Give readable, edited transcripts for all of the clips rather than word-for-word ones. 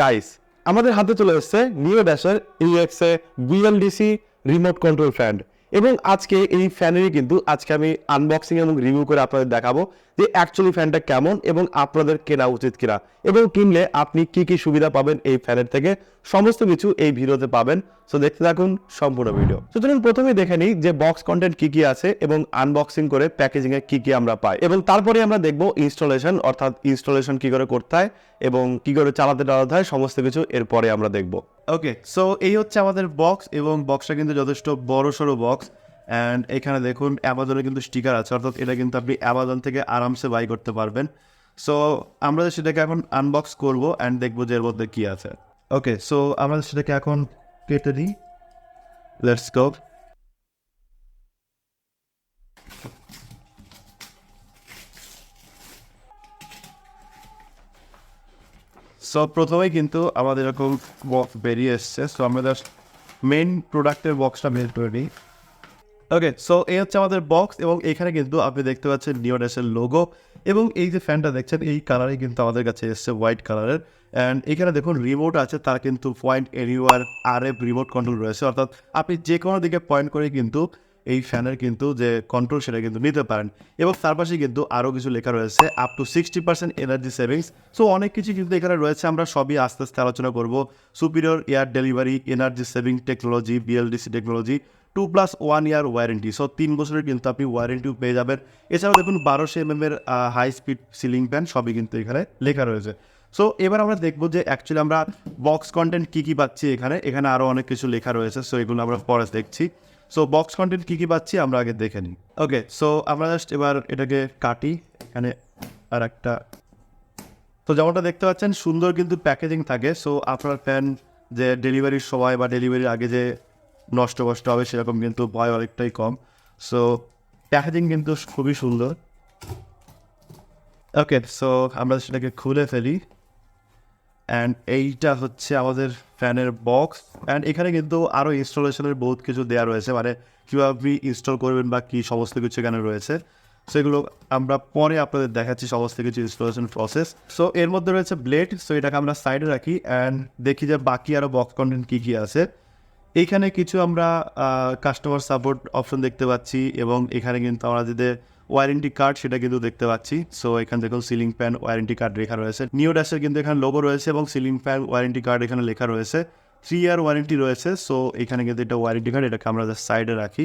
Guys, আমাদের হাতে চলে এসেছে NeoDash EXA BLDC remote control fan. এবং আজকে এই ফ্যানেরই কিন্তু আজকে আমি আনবক্সিং এবং রিভিউ করে আপনাদের দেখাবো যে অ্যাকচুয়ালি ফ্যানটা কেমন এবং আপনাদের কেনা উচিত কিনা, এবং কিনলে আপনি কি কি সুবিধা পাবেন এই ফ্যানের থেকে, সমস্ত কিছু এই ভিডিওতে পাবেন। সো দেখতে থাকুন সম্পূর্ণ ভিডিও। তো চলুন প্রথমেই দেখে নিই যে বক্স কন্টেন্ট কি কি আছে এবং আনবক্সিং করে প্যাকেজিং এ কি কি আমরা পাই, এবং তারপরে আমরা দেখব ইনস্টলেশন, অর্থাৎ ইনস্টলেশন কি করে করতে হয় এবং কি করে চালাতে হয়, সমস্ত কিছু এরপরে আমরা দেখব। ওকে, সো এই হচ্ছে আমাদের বক্স, এবং বক্সটা কিন্তু যথেষ্ট বড় সড়ো বক্স। অ্যান্ড এখানে দেখুন অ্যামাজনে কিন্তু স্টিকার আছে, অর্থাৎ এটা কিন্তু আপনি অ্যামাজন থেকে আরামসে বাই করতে পারবেন। সো আমরা সেটাকে এখন আনবক্স করব অ্যান্ড দেখবো যে এর মধ্যে কী আছে। ওকে, সো আমরা সেটাকে এখন কেটে দিই। Let's go. সো প্রথমেই কিন্তু আমাদের এরকম বক্স বেরিয়ে এসছে। সো আমরা জাস্ট মেইন প্রোডাক্টের বক্সটা বের করে নিই। ওকে, সো এই হচ্ছে আমাদের বক্স, এবং এখানে কিন্তু আপনি দেখতে পাচ্ছেন NeoDash'ের লোগো, এবং এই যে ফ্যানটা দেখছেন এই কালারই কিন্তু আমাদের কাছে এসছে হোয়াইট কালারের। অ্যান্ড এখানে দেখুন রিমোট আছে, তার কিন্তু point anywhere RF remote control রয়েছে, অর্থাৎ আপনি যে কোনো দিকে পয়েন্ট করে কিন্তু এই ফ্যানের কিন্তু যে কন্ট্রোল সেটা কিন্তু নিতে পারেন। এবং তার পাশে কিন্তু আরও কিছু লেখা রয়েছে, up to 60% energy savings. So অনেক কিছু কিন্তু এখানে রয়েছে, আমরা সবই আস্তে আস্তে আলোচনা করব। Superior air delivery, energy saving technology, BLDC technology, 2+1 year warranty. So 3 বছরের কিন্তু আপনি ওয়ারেন্টিও পেয়ে যাবেন। এছাড়াও দেখুন 1200 mm এর হাই স্পিড সিলিং ফ্যান, সবই কিন্তু এখানে লেখা রয়েছে। সো এবার আমরা দেখবো যে অ্যাকচুয়ালি আমরা বক্স কন্টেন্ট কী কী পাচ্ছি। এখানে আরও অনেক কিছু লেখা রয়েছে, সো এগুলো আমরা পরে দেখছি। সো বক্স কন্টেন্ট কী কী পাচ্ছি আমরা আগে দেখে নিই। ওকে, সো আমরা জাস্ট এবার এটাকে কাটি। এখানে আর একটা, তো যেমনটা দেখতে পাচ্ছেন সুন্দর কিন্তু প্যাকেজিং থাকে। সো আপনার ফ্যান যে ডেলিভারির সময় বা ডেলিভারির আগে যে নষ্ট হবে সেরকম কিন্তু ভয় অনেকটাই কম। সো প্যাকেজিং কিন্তু খুবই সুন্দর। ওকে, সো আমরা সেটাকে খুলে ফেলি। অ্যান্ড এইটা হচ্ছে আমাদের ফ্যানের বক্স। অ্যান্ড এখানে কিন্তু আরও ইনস্টলেশনের বহুত কিছু দেওয়া রয়েছে, মানে কীভাবে আপনি ইনস্টল করবেন বা কী সমস্ত কিছু এখানে রয়েছে। সেগুলো আমরা পরে আপনাদের দেখাচ্ছি সমস্ত কিছু ইনস্টলেশন প্রসেস। সো এর মধ্যে রয়েছে ব্লেড, সো এটাকে আমরা সাইডে রাখি অ্যান্ড দেখি যে বাকি আরও বক্স কন্টেন্ট কী কী আছে। এইখানে কিছু আমরা কাস্টমার সাপোর্ট অপশন দেখতে পাচ্ছি, এবং এখানে কিন্তু আমরা যদি ওয়ারেন্টি কার্ড সেটা কিন্তু দেখতে পাচ্ছি। সো এখানে দেখুন সিলিং ফ্যান ওয়ারেন্টি কার্ড লেখা রয়েছে, NeoDash'ের কিন্তু এখানে লোগো রয়েছে, এবং সিলিং ফ্যান ওয়ারেন্টি কার্ড এখানে লেখা রয়েছে। 3 ইয়ার ওয়ারেন্টি রয়েছে। সো এখানে কিন্তু এটা ওয়ারেন্টি কার্ড, এটাকে আমরা সাইডে রাখি।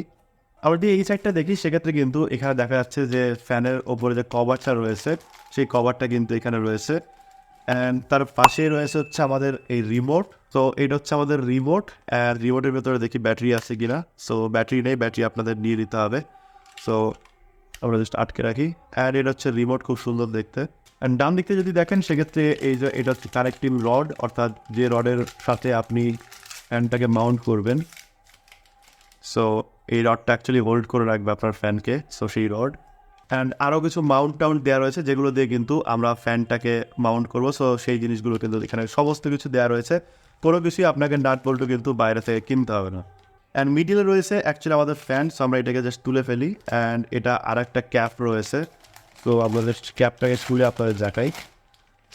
আমরা যদি এই সাইডটা দেখি সেক্ষেত্রে কিন্তু এখানে দেখা যাচ্ছে যে ফ্যানের ওপরে যে কভারটা রয়েছে সেই কভারটা কিন্তু এখানে রয়েছে। অ্যান্ড তার পাশেই রয়েছে হচ্ছে আমাদের এই রিমোট। তো এটা হচ্ছে আমাদের রিমোট, অ্যান্ড রিমোটের ভেতরে দেখি ব্যাটারি আছে কিনা। সো ব্যাটারি নেই, ব্যাটারি আপনাদের নিয়ে নিতে হবে। সো আমরা জাস্ট আটকে রাখি। অ্যান্ড এটা হচ্ছে রিমোট, খুব সুন্দর দেখতে। অ্যান্ড ডান দিকতে যদি দেখেন সেক্ষেত্রে এই যে এটা হচ্ছে কানেক্টিং রড, অর্থাৎ যে রডের সাথে আপনি ফ্যানটাকে মাউন্ট করবেন। সো এই রডটা অ্যাকচুয়ালি হোল্ড করে রাখবে আপনার ফ্যানকে। সো সেই রড অ্যান্ড আরও কিছু মাউন্ট দেওয়া রয়েছে, যেগুলো দিয়ে কিন্তু আমরা ফ্যানটাকে মাউন্ট করবো। সো সেই জিনিসগুলো কিন্তু এখানে সমস্ত কিছু দেওয়া রয়েছে, কোনো কিছুই আপনাকে নাট বল্টু কিন্তু বাইরে থেকে কিনতে হবে না। অ্যান্ড মিডিলে রয়েছে অ্যাকচুয়ালি আমাদের ফ্যান। সো আমরা এটাকে জাস্ট তুলে ফেলি। অ্যান্ড এটা আর একটা ক্যাপ রয়েছে, সো আমরা জাস্ট ক্যাপটাকে তুলে আপনাদের দেখাই।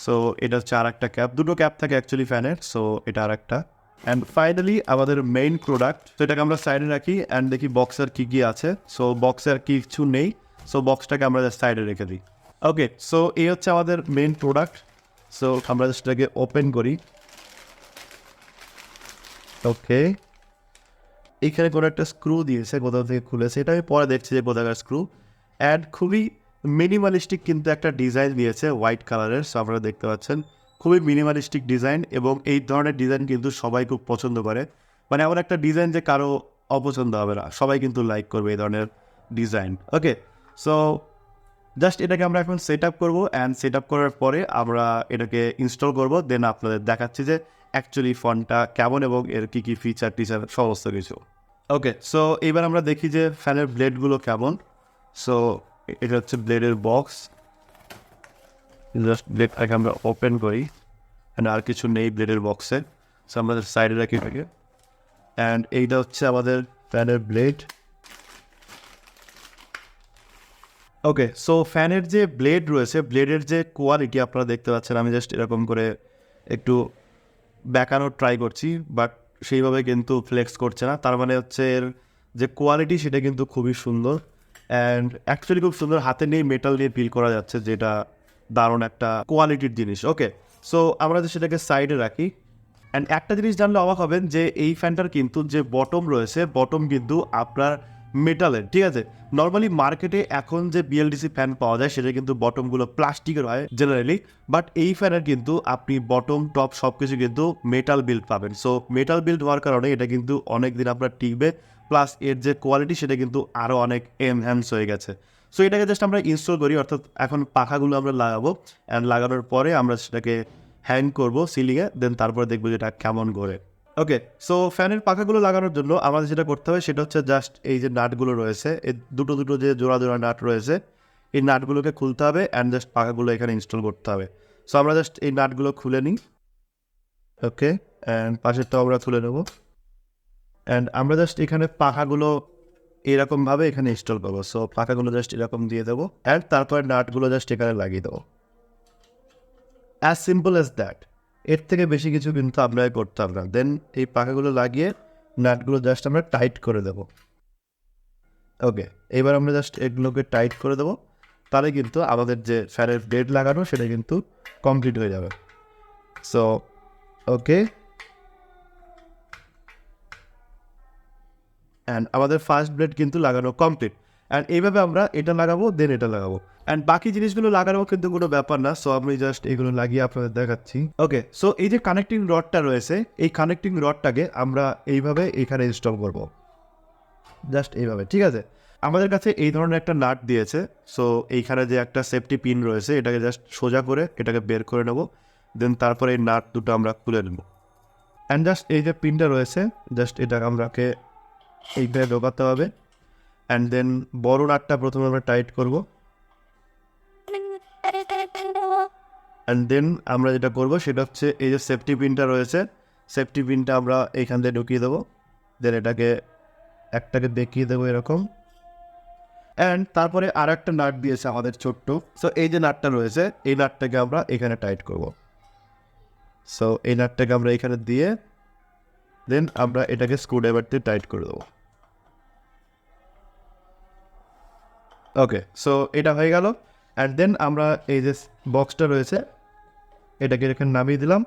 সো এটা হচ্ছে আর একটা ক্যাপ, দুটো ক্যাপ থাকে অ্যাকচুয়ালি ফ্যানের। সো এটা আর একটা। অ্যান্ড ফাইনালি আমাদের মেইন প্রোডাক্ট, তো এটাকে আমরা সাইডে রাখি অ্যান্ড দেখি বক্সের কী কী আছে। সো বক্সের কিছু নেই, সো বক্সটাকে আমরা জাস্ট সাইডে রেখে দিই। ওকে, সো এই হচ্ছে আমাদের মেইন প্রোডাক্ট। সো আমরা জাস্ট এটাকে ওপেন করি। ওকে, এইখানে কোনো একটা স্ক্রু দিয়েছে, কোথাও থেকে খুলেছে, এটা আমি পরে দেখছি যে কোথাকার স্ক্রু। অ্যান্ড খুবই মিনিমালিস্টিক কিন্তু একটা ডিজাইন দিয়েছে হোয়াইট কালারের। সো আপনারা দেখতে পাচ্ছেন খুবই মিনিমালিস্টিক ডিজাইন, এবং এই ধরনের ডিজাইন কিন্তু সবাই খুব পছন্দ করে। মানে এমন একটা ডিজাইন যে কারো অপছন্দ হবে না, সবাই কিন্তু লাইক করবে এই ধরনের ডিজাইন। ওকে, সো জাস্ট এটাকে আমরা এখন সেট আপ করবো, অ্যান্ড সেট আপ করার পরে আমরা এটাকে ইনস্টল করবো। দেন আপনাদের দেখাচ্ছি যে অ্যাকচুয়ালি ফোনটা কেমন এবং এর কী কী ফিচার টিচার সমস্ত কিছু। ওকে, সো এবার আমরা দেখি যে ফ্যানের ব্লেডগুলো কেমন। সো এটা হচ্ছে ব্লেডের বক্স, জাস্ট ব্লেডটাকে আমরা ওপেন করি। অ্যান্ড আর কিছু নেই ব্লেডের বক্সে, সো আমরা সাইডে রাখি এটাকে। অ্যান্ড এইটা হচ্ছে আমাদের ফ্যানের ব্লেড। ওকে, সো ফ্যানের যে ব্লেড রয়েছে, ব্লেডের যে কোয়ালিটি আপনারা দেখতে পাচ্ছেন, আমি জাস্ট এরকম করে একটু ব্যাকানোর ট্রাই করছি, বাট সেইভাবে কিন্তু ফ্লেক্স করছে না। তার মানে হচ্ছে এর যে কোয়ালিটি সেটা কিন্তু খুবই সুন্দর, অ্যান্ড অ্যাকচুয়ালি খুব সুন্দর, হাতে নিয়ে মেটাল দিয়ে ফিল করা যাচ্ছে, যেটা দারুণ একটা কোয়ালিটির জিনিস। ওকে, সো আমরা যে সেটাকে সাইডে রাখি। অ্যান্ড একটা জিনিস জানলে অবাক হবেন যে এই ফ্যানটার কিন্তু যে বটম রয়েছে, বটম কিন্তু আপনার মেটালের, ঠিক আছে। নর্মালি মার্কেটে এখন যে বিএলডিসি ফ্যান পাওয়া যায় সেটা কিন্তু বটমগুলো প্লাস্টিকের হয় জেনারেলি, বাট এই ফ্যানের কিন্তু আপনি বটম টপ সব কিছু কিন্তু মেটাল বিল্ড পাবেন। সো মেটাল বিল্ড হওয়ার কারণে এটা কিন্তু অনেক দিন আপনার টিকবে, প্লাস এর যে কোয়ালিটি সেটা কিন্তু আরও অনেক এনহ্যান্স হয়ে গেছে। সো এটাকে জাস্ট আমরা ইনস্টল করি, অর্থাৎ এখন পাখাগুলো আমরা লাগাবো, অ্যান্ড লাগানোর পরে আমরা সেটাকে হ্যাং করবো সিলিংয়ে, দেন তারপরে দেখবো যেটা কেমন ঘোরে। ওকে, সো ফ্যানের পাখাগুলো লাগানোর জন্য আমাদের যেটা করতে হবে সেটা হচ্ছে জাস্ট এই যে নাটগুলো রয়েছে, এই দুটো যে জোড়া জোড়া নাট রয়েছে, এই নাটগুলোকে খুলতে হবে অ্যান্ড জাস্ট পাখাগুলো এখানে ইনস্টল করতে হবে। সো আমরা জাস্ট এই নাটগুলো খুলে নিই। ওকে, অ্যান্ড পাশেরটাও আমরা খুলে নেবো, অ্যান্ড আমরা জাস্ট এখানে পাখাগুলো এরকমভাবে এখানে ইনস্টল করবো। সো পাখাগুলো জাস্ট এরকম দিয়ে দেবো, অ্যান্ড তারপরে নাটগুলো জাস্ট এখানে লাগিয়ে দেবো। As simple as that. এর থেকে বেশি কিছু কিন্তু আপনাকে করতে হবে না। দেন এই পাখাগুলো লাগিয়ে নাটগুলো জাস্ট আমরা টাইট করে দেবো। ওকে, এবার আমরা জাস্ট এগুলোকে টাইট করে দেবো, তাহলে কিন্তু আমাদের যে ফ্যানের ব্লেড লাগানো সেটা কিন্তু কমপ্লিট হয়ে যাবে। সো ওকে, অ্যান্ড আমাদের ফার্স্ট ব্লেড কিন্তু লাগানো কমপ্লিট, অ্যান্ড এইভাবে আমরা এটা লাগাবো, দেন এটা লাগাবো, অ্যান্ড বাকি জিনিসগুলো লাগানো কিন্তু কোনো ব্যাপার না। সো আমি জাস্ট এগুলো লাগিয়ে আপনাদের দেখাচ্ছি। ওকে, সো এই যে কানেক্টিং রডটা রয়েছে, এই কানেক্টিং রডটাকে আমরা এইভাবে এখানে ইনস্টল করব, জাস্ট এইভাবে, ঠিক আছে। আমাদের কাছে এই ধরনের একটা নাট দিয়েছে। সো এইখানে যে একটা সেফটি পিন রয়েছে, এটাকে জাস্ট সোজা করে এটাকে বের করে নেব, দেন তারপরে এই নাট দুটো আমরা খুলে নেব, অ্যান্ড জাস্ট এই যে পিনটা রয়েছে জাস্ট এটা আমরাকে এইখানে ঢোকাতে হবে, অ্যান্ড দেন বড় নাটটা প্রথমে আমরা টাইট করব, অ্যান্ড দেন আমরা যেটা করব সেটা হচ্ছে এই যে সেফটি পিনটা রয়েছে, সেফটি পিনটা আমরা এইখান থেকে ঢুকিয়ে দেবো, দেন এটাকে একটাকে দেখিয়ে দেবো এরকম, অ্যান্ড তারপরে আর একটা নাট দিয়েছে আমাদের ছোট্ট। সো এই যে নাটটা রয়েছে এই নাটটাকে আমরা এখানে টাইট করব। সো এই নাটটাকে আমরা এখানে দিয়ে দেন আমরা এটাকে স্ক্রুড্রাইভার দিয়ে টাইট করে দেবো। ওকে, সো এটা হয়ে গেল, অ্যান্ড দেন আমরা এই যে বক্সটা রয়েছে এটাকে এখানে নামিয়ে দিলাম।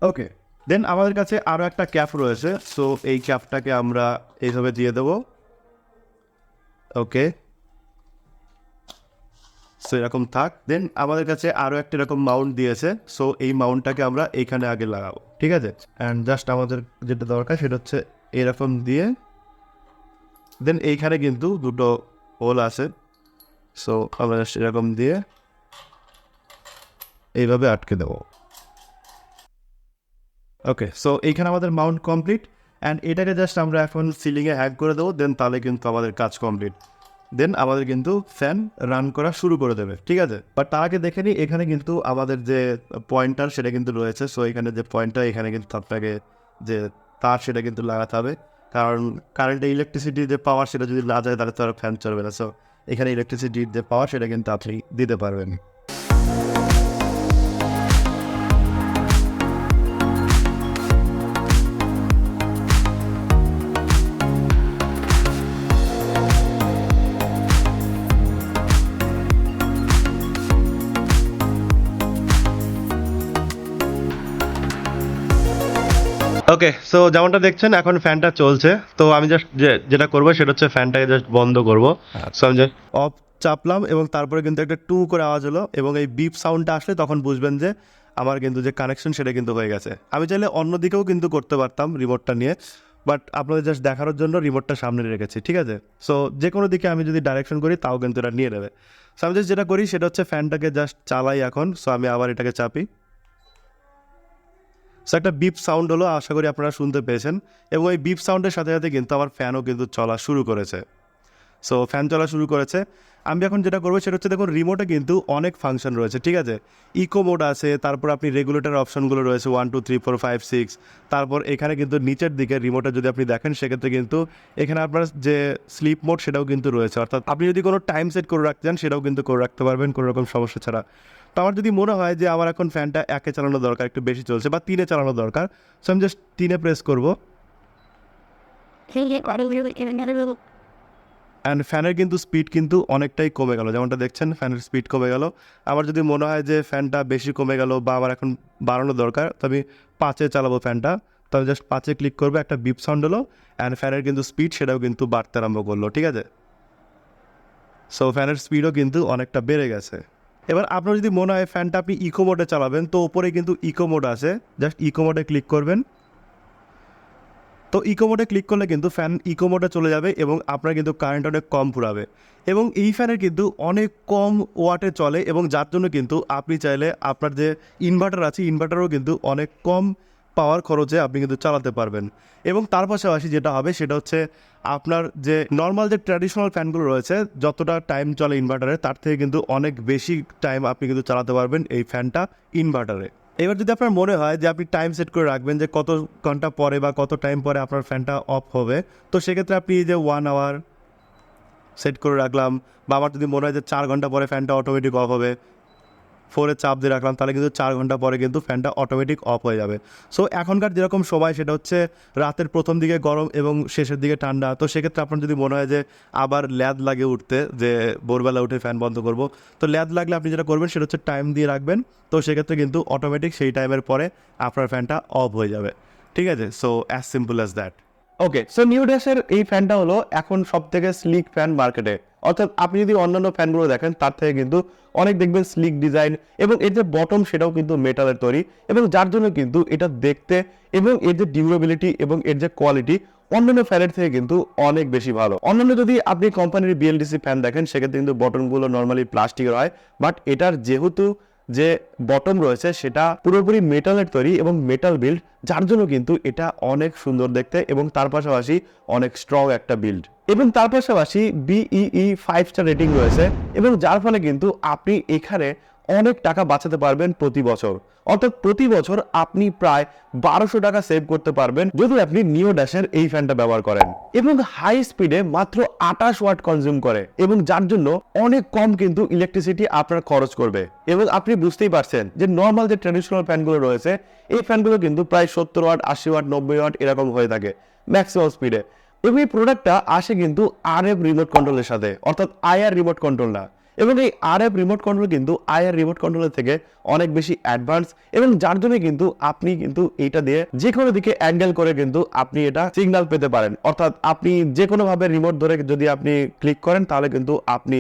ওকে, দেন আমাদের কাছে আরও একটা ক্যাপ রয়েছে। সো এই ক্যাপটাকে আমরা এইভাবে দিয়ে দেবো। ওকে, সো এরকম থাক। দেন আমাদের কাছে আরও একটা এরকম মাউন্ট দিয়েছে। সো এই মাউন্টটাকে আমরা এইখানে আগে লাগাবো, ঠিক আছে। অ্যান্ড জাস্ট আমাদের যেটা দরকার সেটা হচ্ছে এরকম দিয়ে, দেন এইখানে কিন্তু দুটো হোল আছে। সো আমরা জাস্ট এরকম দিয়ে এইভাবে আটকে দেবো। ওকে, সো এইখানে আমাদের মাউন্ট কমপ্লিট, অ্যান্ড এটাকে জাস্ট আমরা এখন সিলিংয়ে হ্যাং করে দেবো, দেন তাহলে কিন্তু আমাদের কাজ কমপ্লিট। দেন আমাদের কিন্তু ফ্যান রান করা শুরু করে দেবে, ঠিক আছে। বাট তার আগে দেখে নিই এখানে কিন্তু আমাদের যে পয়েন্টার সেটা কিন্তু রয়েছে। সো এখানে যে পয়েন্টার, এখানে কিন্তু আপনাকে যে তার সেটা কিন্তু লাগাতে হবে, কারণ কারেন্টে ইলেকট্রিসিটির যে পাওয়ার সেটা যদি না যায় তাহলে তো আর ফ্যান চলবে না। সো এখানে ইলেকট্রিসিটির যে পাওয়ার সেটা কিন্তু আপনি দিতে পারবেন। ওকে, সো যেমনটা দেখছেন এখন ফ্যানটা চলছে। তো আমি জাস্ট যেটা করবো সেটা হচ্ছে ফ্যানটাকে জাস্ট বন্ধ করবো। সো আমি জাস্ট অফ চাপলাম এবং তারপরে কিন্তু একটা টু করে আওয়াজ হলো, এবং এই বিপ সাউন্ডটা আসলে তখন বুঝবেন যে আমার কিন্তু যে কানেকশন সেটা কিন্তু হয়ে গেছে। আমি চাইলে অন্যদিকেও কিন্তু করতে পারতাম রিমোটটা নিয়ে, বাট আপনাদের জাস্ট দেখানোর জন্য রিমোটটা সামনে রেখেছি, ঠিক আছে। সো যে কোনো দিকে আমি যদি ডাইরেকশন করি তাও কিন্তু এটা নিয়ে নেবে। সো আমি জাস্ট যেটা করি সেটা হচ্ছে ফ্যানটাকে জাস্ট চালাই এখন। সো আমি আবার এটাকে চাপি। সো একটা বিপ সাউন্ড হলো, আশা করি আপনারা শুনতে পেয়েছেন, এবং এই বিপ সাউন্ডের সাথে সাথে কিন্তু আমার ফ্যানও কিন্তু চলা শুরু করেছে। সো ফ্যান চলা শুরু করেছে। আমি এখন যেটা করবো সেটা হচ্ছে, দেখুন রিমোটে কিন্তু অনেক ফাংশন রয়েছে, ঠিক আছে। ইকো মোড আছে, তারপর আপনি রেগুলেটর অপশনগুলো রয়েছে 1 2 3 4 5 6। তারপর এখানে কিন্তু নিচের দিকে রিমোটে যদি আপনি দেখেন সেক্ষেত্রে কিন্তু এখানে আপনার যে স্লিপ মোড সেটাও কিন্তু রয়েছে, অর্থাৎ আপনি যদি কোনো টাইম সেট করে রাখতে চান সেটাও কিন্তু করে রাখতে পারবেন কোনো রকম সমস্যা ছাড়া। তো আমার যদি মনে হয় যে আমার এখন ফ্যানটা 1-এ চালানো দরকার, একটু বেশি চলছে, বা 3-এ চালানো দরকার, সো আমি জাস্ট 3-এ প্রেস করবো অ্যান্ড ফ্যানের কিন্তু স্পিড কিন্তু অনেকটাই কমে গেল, যেমনটা দেখছেন ফ্যানের স্পিড কমে গেল। আমার যদি মনে হয় যে ফ্যানটা বেশি কমে গেল বা আমার এখন বাড়ানো দরকার, তো আমি 5-এ চালাবো ফ্যানটা। তো আমি জাস্ট 5-এ ক্লিক করবো, একটা বিপ সাউন্ড হলো অ্যান্ড ফ্যানের কিন্তু স্পিড সেটাও কিন্তু বাড়তে আরম্ভ করলো, ঠিক আছে। সো ফ্যানের স্পিডও কিন্তু অনেকটা বেড়ে গেছে। এবার আপনার যদি মনে হয় ফ্যানটা আপনি ইকো মোডে চালাবেন, তো ওপরে কিন্তু ইকো মোড আছে, জাস্ট ইকো মোডে ক্লিক করবেন। তো ইকো মোডে ক্লিক করলে কিন্তু ফ্যান ইকো মোডে চলে যাবে এবং আপনার কিন্তু কারেন্ট অনেক কম ফুরাবে, এবং এই ফ্যানের কিন্তু অনেক কম ওয়াটে চলে, এবং যার জন্য কিন্তু আপনি চাইলে আপনার যে ইনভার্টার আছে ইনভার্টারও কিন্তু অনেক কম পাওয়ার খরচে আপনি কিন্তু চালাতে পারবেন। এবং তার পাশাপাশি যেটা হবে সেটা হচ্ছে আপনার যে নর্মাল যে ট্র্যাডিশনাল ফ্যানগুলো রয়েছে যতটা টাইম চলে ইনভার্টারে, তার থেকে কিন্তু অনেক বেশি টাইম আপনি কিন্তু চালাতে পারবেন এই ফ্যানটা ইনভার্টারে। এবার যদি আপনার মনে হয় যে আপনি টাইম সেট করে রাখবেন যে কত ঘন্টা পরে বা কত টাইম পরে আপনার ফ্যানটা অফ হবে, তো সেক্ষেত্রে আপনি এই যে 1 আওয়ার সেট করে রাখলাম, বা আমার যদি মনে হয় যে 4 ঘন্টা পরে ফ্যানটা অটোমেটিক অফ হবে, 4-এ চাপ দিয়ে রাখলাম, তাহলে কিন্তু 4 ঘন্টা পরে কিন্তু ফ্যানটা অটোমেটিক অফ হয়ে যাবে। সো এখনকার যেরকম সময় সেটা হচ্ছে রাতের প্রথম দিকে গরম এবং শেষের দিকে ঠান্ডা, তো সেক্ষেত্রে আপনার যদি মনে হয় যে আবার ল্যাদ লাগে উঠতে, যে ভোরবেলা উঠে ফ্যান বন্ধ করব, তো ল্যাদ লাগলে আপনি যেটা করবেন সেটা হচ্ছে টাইম দিয়ে রাখবেন, তো সেক্ষেত্রে কিন্তু অটোমেটিক সেই টাইমের পরে আপনার ফ্যানটা অফ হয়ে যাবে, ঠিক আছে। So as simple as that. Okay, so নিউড্যাশের এই ফ্যানটা হলো এখন সব থেকে স্লিক ফ্যান মার্কেটে। অর্থাৎ আপনি যদি অন্যান্য ফ্যানগুলো দেখেন তার থেকে কিন্তু অনেক দেখবেন স্লিক ডিজাইন, এবং এর যে বটম সেটাও কিন্তু মেটালের তৈরি, এবং যার জন্য কিন্তু এটা দেখতে এবং এর যে ডিউরেবিলিটি এবং এর যে কোয়ালিটি অন্যান্য ফ্যানের থেকে কিন্তু অনেক বেশি ভালো। অন্যান্য যদি আপনি কোম্পানির বিএলডিসি ফ্যান দেখেন সেক্ষেত্রে কিন্তু বটমগুলো নর্মালি প্লাস্টিকের হয়, বাট এটার যেহেতু যে বটম রয়েছে সেটা পুরোপুরি মেটালের তৈরি এবং মেটাল বিল্ড, যার জন্য কিন্তু এটা অনেক সুন্দর দেখতে এবং তার পাশাপাশি অনেক স্ট্রং একটা বিল্ড, এবং তার পাশাপাশি বিইই 5 স্টার রেটিং রয়েছে, এবং যার ফলে কিন্তু আপনি এখানে অনেক টাকা বাঁচাতে পারবেন প্রতি বছর। অর্থাৎ প্রতি বছর আপনি প্রায় 1200 টাকা সেভ করতে পারবেন যদি আপনি নিওড্যাশের এই ফ্যানটা ব্যবহার করেন, এবং হাই স্পিডে মাত্র 28 ওয়াট কনজিউম করে, এবং যার জন্য অনেক কম কিন্তু ইলেকট্রিসিটি আপনার খরচ করবে। এবং আপনি বুঝতেই পারছেন যে নর্মাল যে ট্র্যাডিশনাল ফ্যানগুলো রয়েছে এই ফ্যানগুলো কিন্তু প্রায় 70 ওয়াট, 80 ওয়াট, 90 ওয়াট এরকম হয়ে থাকে ম্যাক্সিমাম স্পিডে, এবং এই প্রোডাক্টটা আসে কিন্তু আরএফ রিমোট কন্ট্রোলের সাথে, অর্থাৎ আইআর রিমোট কন্ট্রোল না। এবং এই আরএফ রিমোট কন্ট্রোল কিন্তু আইআর রিমোট কন্ট্রোলের থেকে অনেক বেশি অ্যাডভান্স, এবং যার জন্য কিন্তু আপনি কিন্তু এইটা দিয়ে যে কোনো দিকে অ্যাঙ্গেল করে কিন্তু আপনি এটা সিগন্যাল পেতে পারেন। অর্থাৎ আপনি যে কোনো ভাবে রিমোট ধরে যদি আপনি ক্লিক করেন তাহলে কিন্তু আপনি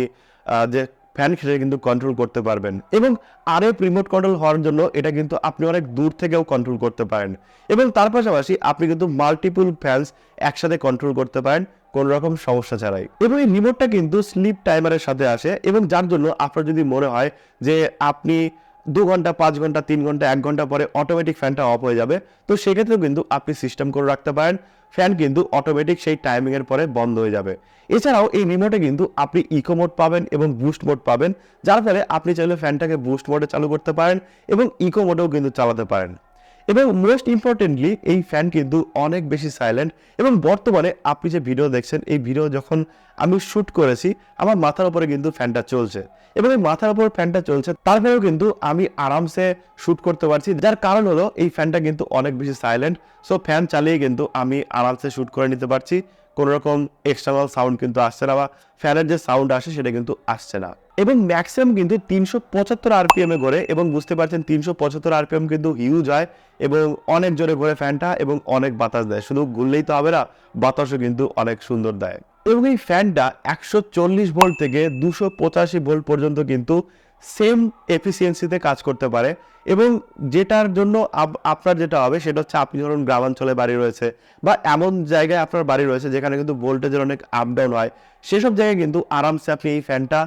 যে ফ্যান সেটা কিন্তু কন্ট্রোল করতে পারবেন, এবং আরএফ রিমোট কন্ট্রোল হওয়ার জন্য এটা কিন্তু আপনি অনেক দূর থেকেও কন্ট্রোল করতে পারেন, এবং তার পাশাপাশি আপনি কিন্তু মাল্টিপল ফ্যানস একসাথে কন্ট্রোল করতে পারেন কোনো রকম সমস্যা ছাড়াই। এবং এই রিমোটটা কিন্তু স্লিপ টাইমারের সাথে আসে, এবং যার জন্য আপনার যদি মনে হয় যে আপনি 2 ঘন্টা, 5 ঘন্টা, 3 ঘন্টা, 1 ঘন্টা পরে অটোমেটিক ফ্যানটা অফ হয়ে যাবে, তো সেক্ষেত্রেও কিন্তু আপনি সিস্টেম করে রাখতে পারেন, ফ্যান কিন্তু অটোমেটিক সেই টাইমিং এর পরে বন্ধ হয়ে যাবে। এছাড়াও এই রিমোটে কিন্তু আপনি ইকো মোড পাবেন এবং বুস্ট মোড পাবেন, যার ফলে আপনি চাইলে ফ্যানটাকে বুস্ট মোডে চালু করতে পারেন এবং ইকো মোডেও কিন্তু চালাতে পারেন। এবং মোস্ট ইম্পর্টেন্টলি এই ফ্যান কিন্তু অনেক বেশি সাইলেন্ট, এবং বর্তমানে আপনি যে ভিডিও দেখছেন এই ভিডিও যখন আমি শ্যুট করেছি আমার মাথার উপরে কিন্তু ফ্যানটা চলছে, এবং এই মাথার উপর ফ্যানটা চলছে তারপরেও কিন্তু আমি আরামসে শ্যুট করতে পারছি, যার কারণ হলো এই ফ্যানটা কিন্তু অনেক বেশি সাইলেন্ট। সো ফ্যান চালিয়ে কিন্তু আমি আরামসে শ্যুট করে নিতে পারছি, কোনো রকম এক্সটার্নাল সাউন্ড কিন্তু আসছে না, বা ফ্যানের যে সাউন্ড আসে সেটা কিন্তু আসছে না। এবং ম্যাক্সিমাম কিন্তু 375 আরপিএম এ ঘোরে, এবং বুঝতে পারছেন 375 আরপিএম কিন্তু হিউজ হয়, এবং অনেক জোরে ঘোরে ফ্যানটা এবং অনেক বাতাস দেয়, শুধু ঘুরলেই তো হবে না, বাতাসও কিন্তু অনেক সুন্দর দেয়। এবং এই ফ্যানটা 140 ভোল্ট থেকে 285 ভোল্ট পর্যন্ত কিন্তু সেম এফিসিয়েন্সিতে কাজ করতে পারে, এবং যেটার জন্য আপনার যেটা হবে সেটা হচ্ছে আপনি ধরুন গ্রামাঞ্চলে বাড়ি রয়েছে বা এমন জায়গায় আপনার বাড়ি রয়েছে যেখানে কিন্তু ভোল্টেজের অনেক আপ ডাউন হয়, সেসব জায়গায় কিন্তু আরামসে আপনি এই ফ্যানটা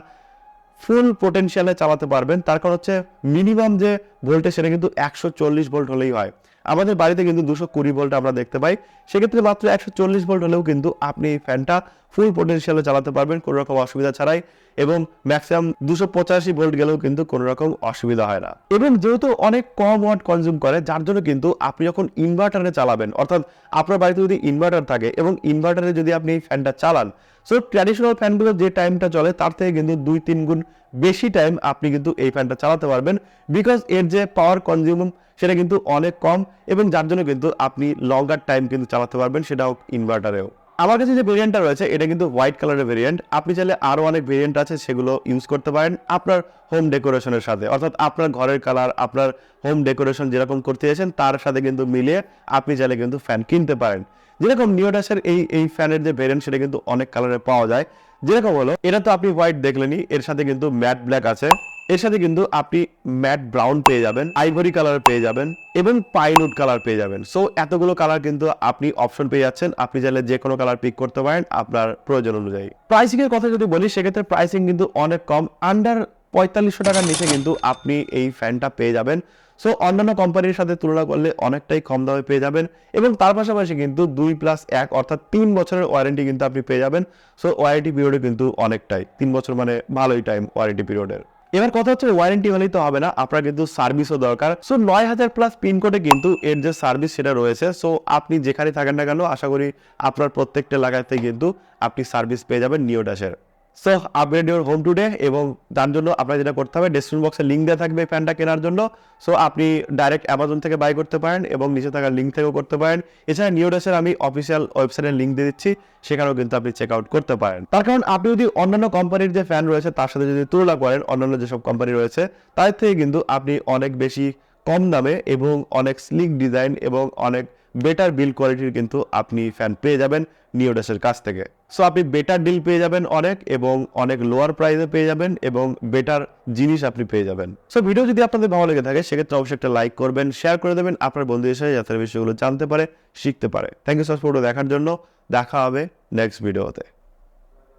ফুল পোটেনশিয়ালে চালাতে পারবেন। তার কারণ হচ্ছে মিনিমাম যে ভোল্টেজ সেটা কিন্তু 140 ভোল্ট হলেই হয়। আমাদের বাড়িতে কিন্তু 220 ভোল্ট আমরা দেখতে পাই, সেক্ষেত্রে মাত্র 140 ভোল্ট হলেও কিন্তু আপনি এই ফ্যানটা ফুল পোটেনশিয়ালে চালাতে পারবেন কোনো রকম অসুবিধা ছাড়াই। এবং ম্যাক্সিমাম 285 ভোল্ট গেলেও কিন্তু কোনো রকম অসুবিধা হয় না। এবং যেহেতু অনেক কম ওয়াট কনজিউম করে, যার জন্য কিন্তু আপনি যখন ইনভার্টারে চালাবেন, অর্থাৎ আপনার বাড়িতে যদি ইনভার্টার থাকে এবং ইনভার্টারে যদি আপনি এই ফ্যানটা চালান, সো ট্র্যাডিশনাল ফ্যানগুলো যে টাইমটা চলে তার থেকে কিন্তু 2-3 গুণ বেশি টাইম আপনি কিন্তু এই ফ্যানটা চালাতে পারবেন, বিকজ এর যে পাওয়ার কনজিউম সেটা কিন্তু অনেক কম, এবং যার জন্য কিন্তু আপনি লঙ্গার টাইম কিন্তু চালাতে পারবেন, সেটাও ইনভার্টারেও। আমার কাছে যে ভেরিয়েন্টটা রয়েছে এটা কিন্তু হোয়াইট কালারের ভেরিয়েন্ট। আপনি চাইলে আরও অনেক ভেরিয়েন্ট আছে, সেগুলো ইউজ করতে পারেন আপনার হোম ডেকোরেশনের সাথে, অর্থাৎ আপনার ঘরের কালার, আপনার হোম ডেকোরেশন যেরকম করতে চাইছেন তার সাথে কিন্তু মিলিয়ে আপনি চাইলে কিন্তু ফ্যান কিনতে পারেন। যেরকম নিওডাসের এই ফ্যানের যে ভেরিয়েন্ট সেটা কিন্তু অনেক কালারে পাওয়া যায়। যেরকম হলো, এটা তো আপনি হোয়াইট দেখলেনই, এর সাথে কিন্তু ম্যাট ব্ল্যাক আছে, এর সাথে কিন্তু আপনি ম্যাট ব্রাউন পেয়ে যাবেন, আইভরি কালার পেয়ে যাবেন এবং পাইনউড কালার পেয়ে যাবেন। সো এতগুলো কালার কিন্তু আপনি অপশন পেয়ে যাচ্ছেন, আপনি চাইলে যে কোনো কালার পিক করতে পারেন আপনার প্রয়োজন অনুযায়ী। প্রাইসিং এর কথা যদি বলি, সেক্ষেত্রে প্রাইসিং কিন্তু অনেক কম, আন্ডার 4500 টাকার নিচে কিন্তু আপনি এই ফ্যানটা পেয়ে যাবেন। সো অন্যান্য কোম্পানির সাথে তুলনা করলে অনেকটাই কম দামে পেয়ে যাবেন, এবং তার পাশাপাশি কিন্তু 2+1 অর্থাৎ 3 বছরের ওয়ারেন্টি কিন্তু আপনি পেয়ে যাবেন। সো ওয়ারেন্টি পিরিয়ডে কিন্তু অনেকটাই, 3 বছর মানে ভালোই টাইম ওয়ারেন্টি পিরিয়ডের। এবার কথা হচ্ছে ওয়ারেন্টি হলেই তো হবে না, আপনার কিন্তু সার্ভিসও দরকার। সো 9000+ পিনকোডে কিন্তু এর যে সার্ভিস সেটা রয়েছে। সো আপনি যেখানে থাকেন না কেন, আশা করি আপনার প্রত্যেকটা এলাকাতে কিন্তু আপনি সার্ভিস পেয়ে যাবেন নিওডাসের। So upgrade your home today, এবং তার জন্য আপনার যেটা করতে হবে, ডেসক্রিপশন বক্সে লিঙ্ক দেওয়া থাকবে ফ্যানটা কেনার জন্য। সো আপনি ডাইরেক্ট অ্যামাজন থেকে বাই করতে পারেন এবং নিচে থাকা লিঙ্ক থেকেও করতে পারেন। এছাড়া নিওডাসের আমি অফিসিয়াল ওয়েবসাইটের লিঙ্ক দিয়ে দিচ্ছি, সেখানেও কিন্তু আপনি চেক আউট করতে পারেন। তার কারণ আপনি যদি অন্যান্য কোম্পানির যে ফ্যান রয়েছে তার সাথে যদি তুলনা করেন, অন্যান্য যেসব কোম্পানি রয়েছে তার থেকে কিন্তু আপনি অনেক বেশি কম দামে এবং অনেক স্লিক ডিজাইন এবং অনেক বেটার বিল্ড কোয়ালিটির কিন্তু আপনি ফ্যান পেয়ে যাবেন নিওডাসের কাছ থেকে। সো আপনি বেটার ডিল পেয়ে যাবেন অনেক, এবং অনেক লোয়ার প্রাইসে পেয়ে যাবেন, এবং বেটার জিনিস আপনি পেয়ে যাবেন। সো ভিডিও যদি আপনাদের ভালো লেগে থাকে, সেক্ষেত্রে অবশ্যই একটা লাইক করবেন, শেয়ার করে দেবেন আপনার বন্ধুদের সাথে, যাতে বিষয়গুলো জানতে পারে, শিখতে পারে। Thank you so much video দেখার জন্য। দেখা হবে নেক্সট ভিডিওতে।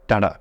টাটা।